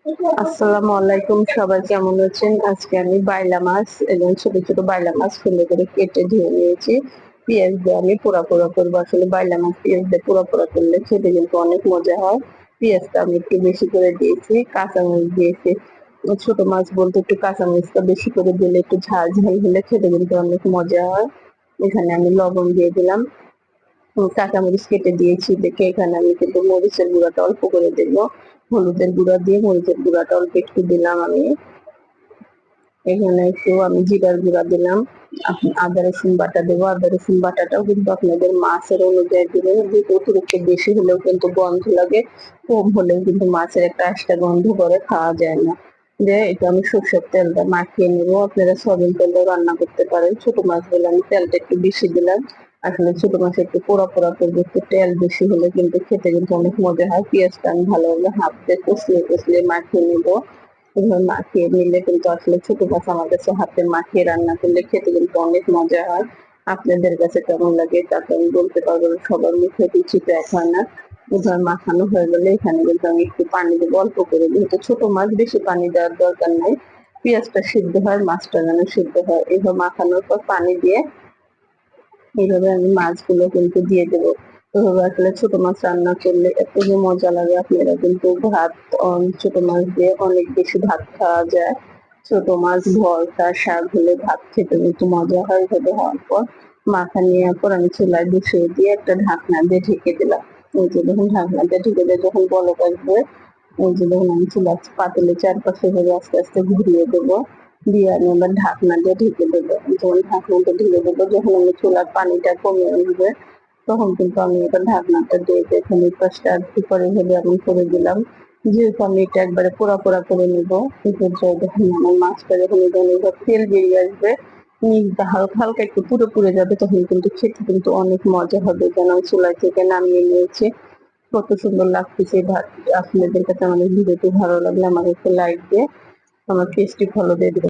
আসসালামু আলাইকুম, সবাই কেমন আছেন? আজকে আমি বাইলা মাছ এবং ছোট ছোট বাইলা মাছ সুন্দর করে কেটে ধুয়ে নিয়েছি। পেঁয়াজ দিয়ে আমি পোড়া পোড়া করবো। আসলে বাইলা মাছ পেঁয়াজ দিয়ে পোড়া পোড়া করলে খেতে কিন্তু অনেক মজা হয়। পেঁয়াজটা আমি একটু বেশি করে দিয়েছি, কাঁচামরিচ দিয়েছি। ছোট মাছ বলতে একটু কাঁচামরিচটা বেশি করে দিলে একটু ঝাল ঝাল হলে খেতে কিন্তু অনেক মজা হয়। এখানে আমি লবণ দিয়ে দিলাম, কাঁচামরিচ কেটে দিয়েছি দেখে এখানে আমি কিন্তু মরিচের গুঁড়াটা অল্প করে দেবো। হলুদের গুঁড়া দিয়ে মরিচের গুঁড়াটা অল্প একটু দিলাম আমি। এখানে একটু আমি জিরার গুঁড়া দিলাম। আদা রসুন বাটা দেবো। আদা রসুন বাটাটাও কিন্তু আপনাদের মাছের অনুযায়ী দিবেন। যেহেতু অতিরিক্ত বেশি হলেও কিন্তু গন্ধ লাগে, কম হলেও কিন্তু মাছের একটা আস্টা গন্ধ করে, খাওয়া যায় না। দিয়ে এটা আমি সর্ষের তেলটা মাখিয়ে নেবো। আপনারা সয়াবিন তেলেও রান্না করতে পারেন। ছোট মাছ বলে আমি তেলটা একটু বেশি দিলাম। আসলে ছোট মাছ একটু পোড়া পোড়া করবে, একটু তেল বেশি হলে কিন্তু খেতে কিন্তু অনেক মজা হয়। পেঁয়াজটা আমি ভালোভাবে হাত দিয়ে কষলিয়ে কষলিয়ে মাখিয়ে নেবো। এভাবে মাখিয়ে নিলে কিন্তু আসলে ছোট মাছ আমার কাছে হাতে মাখিয়ে রান্না করলে খেতে কিন্তু অনেক মজা হয়। আপনাদের কাছে কেমন লাগে তা তো আমি বলতে পারবো না, সবার মুখে রুচিটা এক হয় না। এভাবে মাখানো হয়ে গেলে এখানে কিন্তু আমি একটু পানি দেবো অল্প করে, যেহেতু ছোট মাছ বেশি পানি দেওয়ার দরকার নাই। পেঁয়াজটা সিদ্ধ হয়, মাছটা যেন সিদ্ধ হয়। এভাবে মাখানোর পর পানি দিয়ে এইভাবে আমি মাছগুলো কিন্তু দিয়ে দেবো। এভাবে আসলে ছোট মাছ রান্না করলে এত যে মজা লাগে, আপনারা কিন্তু ভাত ছোট মাছ দিয়ে অনেক বেশি ভাত খাওয়া যায়। ছোট মাছ ভর্তা শাক হলে ভাত খেতে কিন্তু মজা হয়। এভাবে হওয়ার পর মাখা নেওয়ার পর আমি চুলায় বসিয়ে দিয়ে একটা ঢাকনা দিয়ে ঢেকে দিলাম। এই যে দেখুন ঢাকনা দিয়ে ঢেকে দিয়ে যখন বলক আসবে, এই যে দেখুন আমি চুলার পাতিলের চারপাশে ভাবে আস্তে আস্তে ঘুরিয়ে দেবো। দিয়ে আমি আবার ঢাকনা দিয়ে ঢেকে দেবো। যখন ঢাকনাটা ঢেকে দেবো, যখন আমি চুলার পানিটা কমে আসবে, তখন কিন্তু আমি এবার ঢাকনাটা দিয়ে এখানে পাঁচটা করে ভেবে আমি করে দিলাম। যেহেতু আমি এটা একবারে পোড়া পোড়া করে নেবো, এই পর্যায়ে যখন আমার মাছটা যখন এবার তেল বেরিয়ে আসবে, নিচটা হালকা হালকা একটু পুড়ে পুড়ে যাবে, তখন কিন্তু খেতে কিন্তু অনেক মজা হবে। যেন আমি চুলা থেকে নামিয়ে নিয়েছি, কত সুন্দর লাগতেছে ভাত। আপনাদের কাছে আমাদের ভিডিওটি ভালো লাগলে আমাকে একটু লাইক দিয়ে আমার পেজটি ফলো দিয়ে দিবেন।